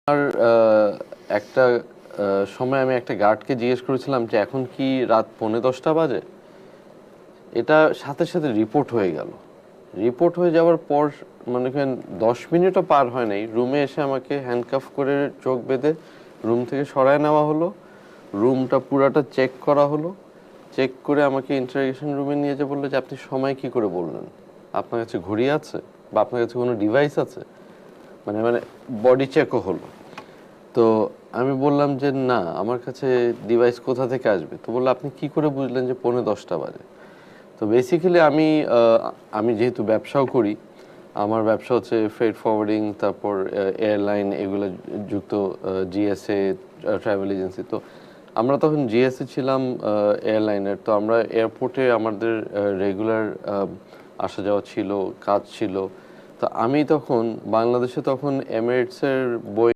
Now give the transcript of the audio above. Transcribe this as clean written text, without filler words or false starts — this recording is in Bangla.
আর একটা সময় আমি একটা গার্ডকে জিজ্ঞেস করেছিলাম যে এখন কি রাত 10:45 বাজে। এটা সাথে সাথে রিপোর্ট হয়ে গেল। রিপোর্ট হয়ে যাওয়ার পর মনে করেন 10 মিনিটও পার হয় নাই, রুমে এসে আমাকে হ্যান্ডকাফ করে চোখ বেঁধে রুম থেকে সরায় নেওয়া হলো। রুমটা পুরাটা চেক করা হলো। চেক করে আমাকে ইন্টারোগেশন রুমে নিয়ে যেয়ে বললো যে আপনি সময় কি করে বললেন, আপনার কাছে ঘড়ি আছে বা আপনার কাছে কোনো ডিভাইস আছে, মানে মানে বডি চেকও হলো। তো আমি বললাম যে না, আমার কাছে ডিভাইস কোথা থেকে আসবে। তো বললো আপনি কি করে বুঝলেন যে 10:45 বাজে। তো বেসিক্যালি আমি যেহেতু ব্যবসাও করি, আমার ব্যবসা হচ্ছে ফ্রেড ফরওয়ার্ডিং, তারপর এয়ারলাইন, এগুলো যুক্ত, জিএসএ, ট্রাভেল এজেন্সি। তো আমরা তখন জিএসএ ছিলাম, এয়ারলাইনের। তো আমরা এয়ারপোর্টে আমাদের রেগুলার আসা যাওয়া ছিল, কাজ ছিল। তো আমি তখন বাংলাদেশে তখন এমিরেটসের বই